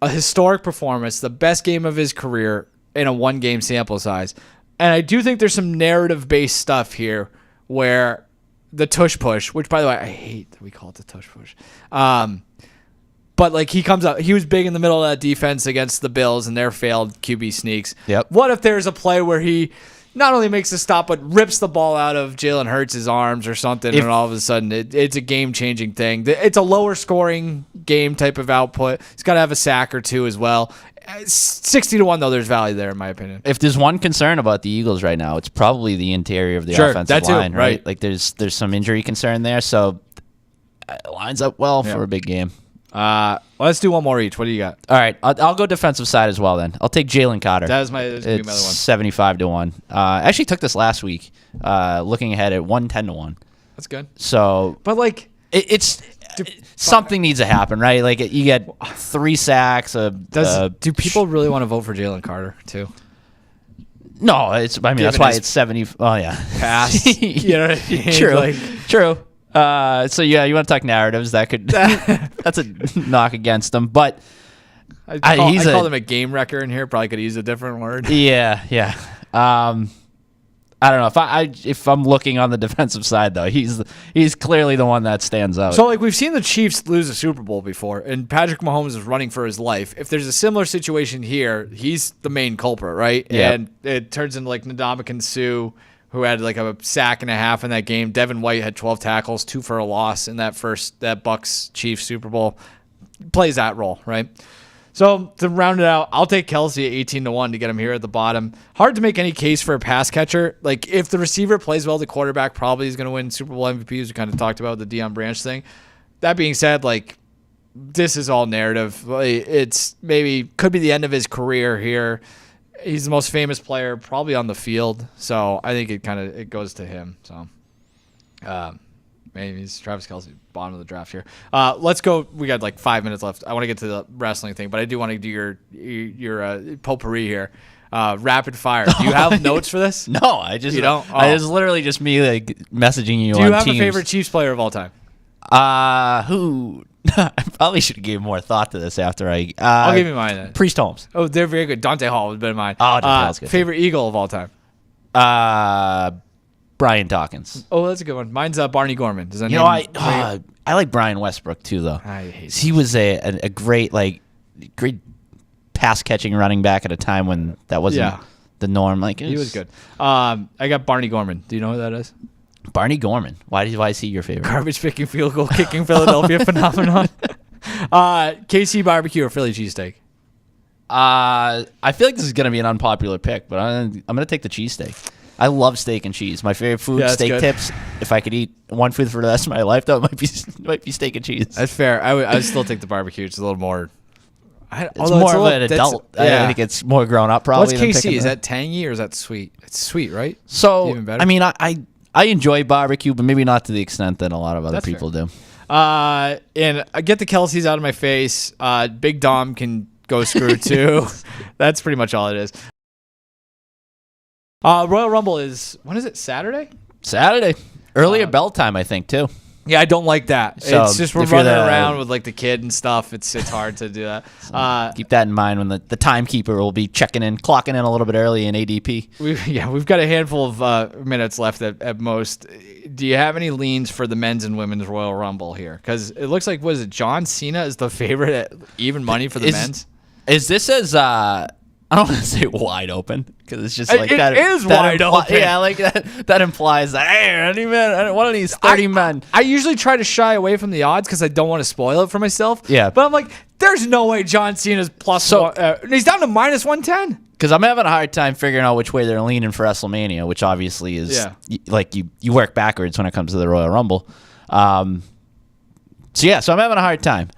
a historic performance, the best game of his career in a 1-game sample size. And I do think there's some narrative-based stuff here where the tush push, which, by the way, I hate that we call it the tush push. But, like, he comes up. He was big in the middle of that defense against the Bills and their failed QB sneaks. Yep. What if there's a play where he not only makes a stop but rips the ball out of Jalen Hurts' arms or something, and all of a sudden it's a game-changing thing. It's a lower-scoring game type of output. He's got to have a sack or two as well. 60-1 though, there's value there in my opinion. If there's one concern about the Eagles right now, it's probably the interior of the offensive line, right? Like there's some injury concern there, so it lines up well for a big game. Let's do one more each. What do you got? All right, I'll go defensive side as well. Then I'll take Jalen Carter. That's my other one. It's 75-1. I actually took this last week. Looking ahead at 110-1. That's good. So, but like it's something needs to happen, right? Like you get 3 sacks. Do people really want to vote for Jalen Carter too? No, that's why it's 70. Oh yeah, pass. You know what I mean? True. True. So yeah, you want to talk narratives? That could that's a knock against him, but I called him a game wrecker in here. Probably could use a different word. Yeah. I don't know if I'm looking on the defensive side though. He's clearly the one that stands out. So like we've seen the Chiefs lose a Super Bowl before, and Patrick Mahomes is running for his life. If there's a similar situation here, he's the main culprit, right? Yep. And it turns into like Ndamukong Suh, who had like a sack and a half in that game. Devin White had 12 tackles, 2 for a loss in that Bucs Chiefs Super Bowl. Plays that role, right? So to round it out, I'll take Kelsey at 18-1 to get him here at the bottom. Hard to make any case for a pass catcher. Like if the receiver plays well, the quarterback probably is going to win Super Bowl MVP, as we kind of talked about the Deion Branch thing. That being said, like this is all narrative. It's maybe could be the end of his career here. He's the most famous player probably on the field, so I think it goes to him. So, maybe he's Travis Kelce, bottom of the draft here. Let's go. We got like 5 minutes left. I want to get to the wrestling thing, but I do want to do your potpourri here. Rapid fire. Do you have notes for this? No, I just you don't. It's literally just me like messaging you. Do you on have Teams. a favorite Chiefs player of all time? Who? I probably should have gave more thought to this after I. I'll give you mine then. Priest Holmes. Oh, they're very good. Dante Hall would have been mine. Oh, Dante Hall's good. Favorite Eagle of all time? Brian Dawkins. Oh, that's a good one. Mine's Barney Gorman. Does that I like Brian Westbrook too, though. I hate he was a great pass catching running back at a time when that wasn't the norm. Like he was good. I got Barney Gorman. Do you know who that is? Barney Gorman. Why is he your favorite? Garbage picking, field goal kicking Philadelphia phenomenon. KC barbecue or Philly cheesesteak? I feel like this is gonna be an unpopular pick, but I'm gonna take the cheesesteak. I love steak and cheese. My favorite food, steak good. tips. If I could eat one food for the rest of my life, that might be steak and cheese. That's fair. I would still take the barbecue. It's a little more. It's more of an adult. I think it's more grown up. Probably. What's KC? Is that tangy or is that sweet? It's sweet, right? So even better. I mean, I enjoy barbecue, but maybe not to the extent that a lot of other people do. And I get the Kelseys out of my face. Big Dom can go screw too. That's pretty much all it is. Royal Rumble is, when is it? Saturday? Earlier bell time, I think, too. Yeah, I don't like that. So it's just we're running around with like the kid and stuff. It's hard to do that. So keep that in mind when the timekeeper will be clocking in a little bit early in ADP. We've got a handful of minutes left at most. Do you have any leans for the men's and women's Royal Rumble here? Because it looks like, John Cena is the favorite at even money for the men's? Is this as I don't want to say wide open because it's just like that. It is wide open. Yeah, like that implies that any man, one of these 30 men. I usually try to shy away from the odds because I don't want to spoil it for myself. Yeah, but I'm like, there's no way John Cena's plus. He's down to minus 110. Because I'm having a hard time figuring out which way they're leaning for WrestleMania, which obviously is like you work backwards when it comes to the Royal Rumble. So I'm having a hard time.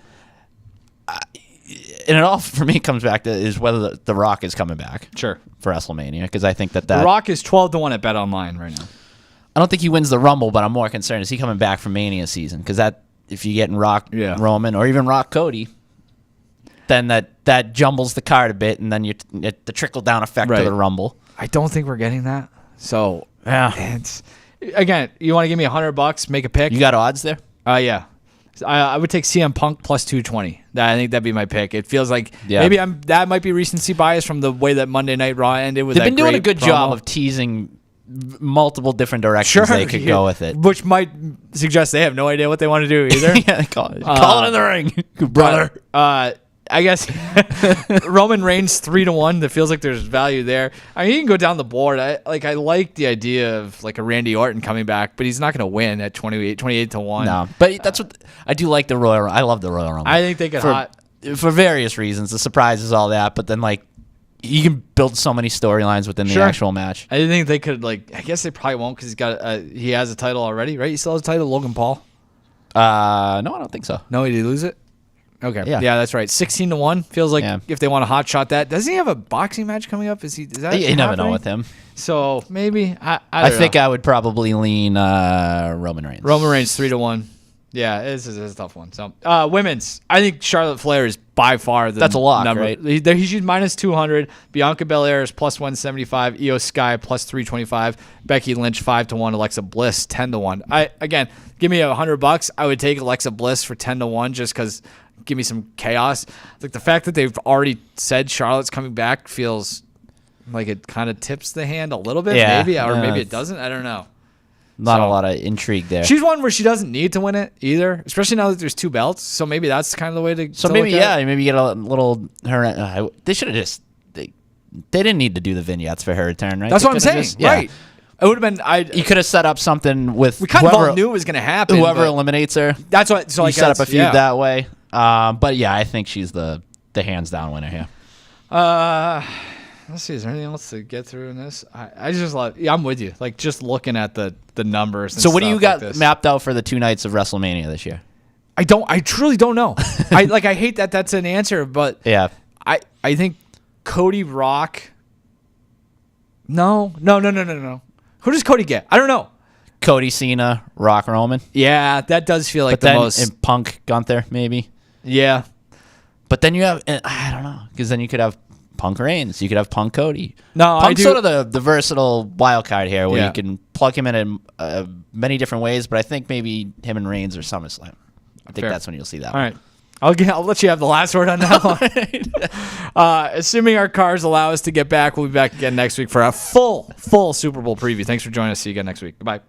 And it all for me comes back to is whether the Rock is coming back. Sure. For WrestleMania, because I think that the Rock is 12-1 at Bet Online right now. I don't think he wins the Rumble, but I'm more concerned is he coming back for Mania season? Because that if you get in Rock Roman or even Rock Cody, then that jumbles the card a bit, and then the trickle down effect of the Rumble. I don't think we're getting that. So it's again, you want to give me $100, make a pick. You got odds there? Yeah. I would take CM Punk plus 220. I think that'd be my pick. It feels like maybe that might be recency bias from the way that Monday Night Raw ended with. They've been doing a good job of teasing multiple different directions they could go with it, which might suggest they have no idea what they want to do either. Call it in the ring, brother. I guess Roman Reigns 3-1. That feels like there's value there. I mean, he can go down the board. I like the idea of like a Randy Orton coming back, but he's not going to win at 28-1. No, but that's what I do like the Royal. I love the Royal Rumble. I think they get hot for various reasons. The surprises, all that, but then like you can build so many storylines within the actual match. I think they could I guess they probably won't because he has a title already, right? He still has a title, Logan Paul. No, I don't think so. No, did he lose it? Okay. Yeah. That's right. 16-1 feels like Yeah. if they want to hot shot that. Doesn't he have a boxing match coming up? Is that You never know happening? with him. So maybe I don't think know. I would probably lean Roman Reigns. Roman Reigns 3-1. Yeah, this is a tough one. So women's, I think Charlotte Flair is by far the That's a lock, number. right? She's minus 200. Bianca Belair is plus 175. Io Sky plus 325. Becky Lynch 5-1. Alexa Bliss 10-1. Again, give me $100. I would take Alexa Bliss for 10-1 just because. Give me some chaos. Like the fact that they've already said Charlotte's coming back feels like it kind of tips the hand a little bit, maybe, or maybe it doesn't. I don't know. Not a lot of intrigue there. She's one where she doesn't need to win it either, especially now that there's 2 belts. So maybe that's kind of the way to. So to maybe look at it. maybe you get a little her. They should have just they didn't need to do the vignettes for her return, right? That's They what I'm coulda saying. Right. It would have been. You could have set up something with We kind of whoever all knew it was going to happen. whoever but eliminates her. that's what. So You set up a feud that way. But yeah, I think she's the hands down winner here. Let's see. Is there anything else to get through in this? I just love. Yeah, I'm with you. Like just looking at the numbers. And So what do you stuff like got this. mapped out for the 2 nights of WrestleMania this year? I truly don't know. I hate that that's an answer, but Yeah. I think Cody Rock. No. Who does Cody get? I don't know. Cody, Cena, Rock, Roman. Yeah, that does feel like But the then most. in Punk, Gunther, maybe. Yeah. But then you have, I don't know, because then you could have Punk Reigns. You could have Punk Cody. No, I Punk's do. sort of the versatile wild card here where Yeah. you can plug him in many different ways, but I think maybe him and Reigns or SummerSlam. I think Fair. that's when you'll see that. All right. I'll let you have the last word on that one. Assuming our cars allow us to get back, we'll be back again next week for a full Super Bowl preview. Thanks for joining us. See you again next week. Goodbye.